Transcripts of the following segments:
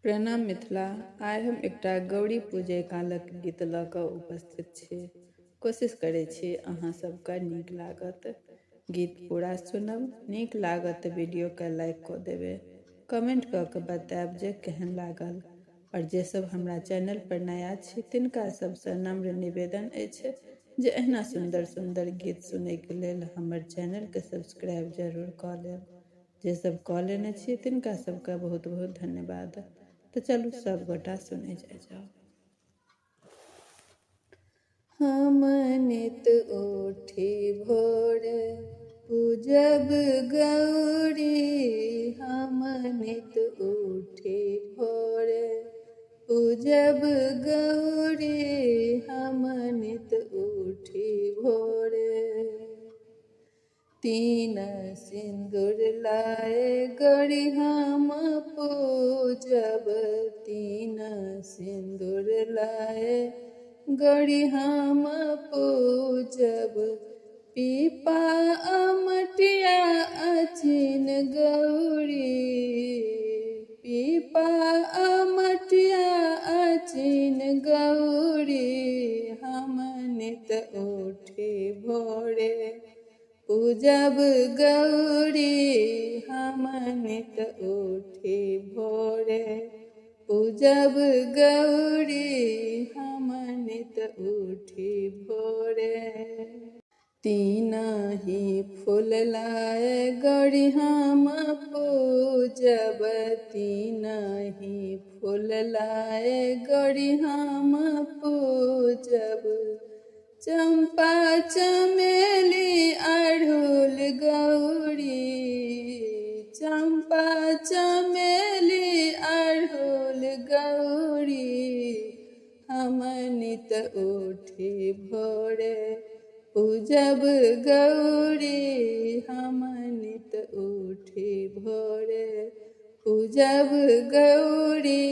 प्रणाम मिथिला। आइ हम एकटा गौरी पूजय कालक गीत लऽ कऽ उपस्थित छी। कोशिश करै छी अहाँ सबके नीक लागत। गीत पूरा सुनब, नीक लागत तऽ वीडियोके लाइक कऽ देबै, कमेंट कऽ के बतायब जे केहन लागल। और जे सब हमरा चैनल पर नया छी तिनका सबसँ नम्र निवेदन अछि जे एहना सुंदर सुंदर गीत सुनैके लेल हमर चैनलके सब्सक्राइब जरूर कऽ लेब। जे सब कऽ लेने छी तिनका सबका बहुत बहुत धन्यवाद। तो चलू सब गोटा सुने जाओ। हम नित उठी भोर पूजब गौरी, हम नित उठी भोर पूजब गौरी, हम नित उठी भोर। तीन सिंदूर लाए गौरी हम पूजब, तीन सिंदूर लाए गौरी हम पूजब। पीपा अमटिया अचिन गौरी, पीपा अमटिया अचिन गौरी, हम नित उठी भोरे पूजब गौरी, हम नित उठी भोरे पूजब गौरी, हम नित उठी भोरे। तीन ही फूल लाए गौरी हम पूजब, तीन ही फूल लाए गौरी हम पूजब। चंपा चमेली अड़हुल गौरी, चंपा चमेली अड़हुल गौरी, हम नित उठी भोरे पूजब गौरी, हम नित उठी भोरे पूजब गौरी,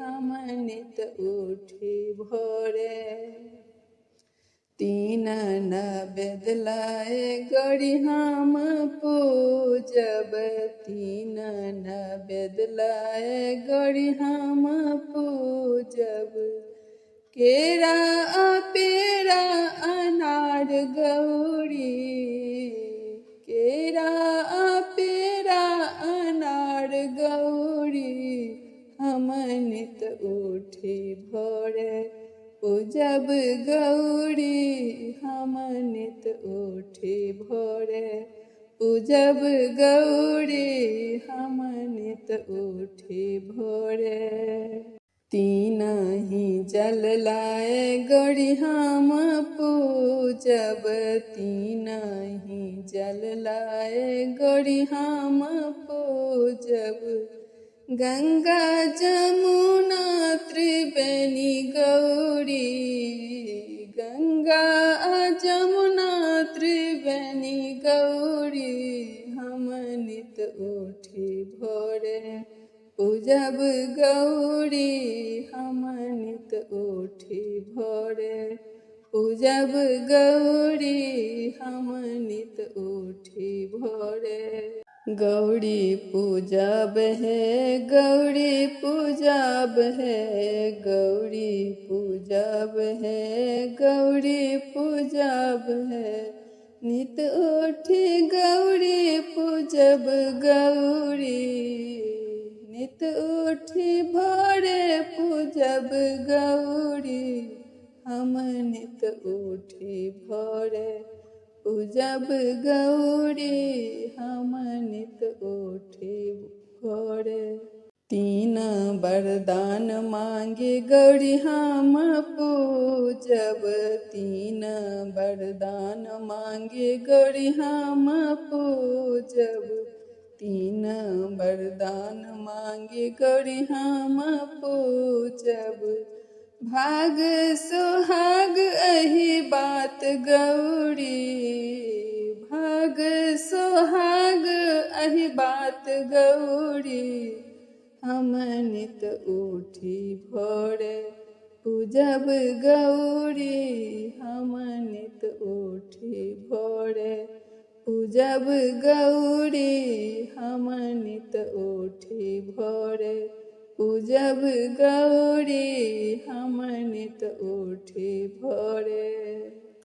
हम नित उठी भोरे। तीन नैवेद्य लाए गौरी हम पूजब, तीन नैवेद्य लाए गौरी हम पूजब। केरा पेड़ा अनार गौरी, केरा पेड़ा अनार गौरी, हम नित उठी भोरे पूजब गौरी, हम नित उठी भोरे पूजब गौरी, हम नित उठी भोरे। तीन ही जल लाए गौरी हम पूजब, तीन ही जल लाए गौरी हम पूजब। गंगा जमुना त्रिवेणी गौरी, गंगा जमुना त्रिवेणी गौरी, हम नित उठी भोरे पूजब गौरी, हम नित उठी भोरे पूजब गौरी, हम नित उठी भोरे। गौरी पूजब है, गौरी पूजब है, गौरी पूजब है, गौरी पूजब है। नित उठी गौरी पूजब गौरी, नित उठी भोरे पूजब गौरी, हम नित उठी भोरे पूजब गौरी, हम नित उठी भोरे। तीन वरदान मांगे गौरी हम पूजब, तीन वरदान मांगे गौरी हम पूजब। तीन वरदान मांगे गौरी हम पूजब। भाग सुहाग अहि बात गौरी, भाग सुहाग अहि बात गौरी, हम नित उठी भोरे पूजब गौरी, हम नित उठी भोरे पूजब गौरी हम नित उठी भोरे पूजब गौरी हमन त उठे भोरे।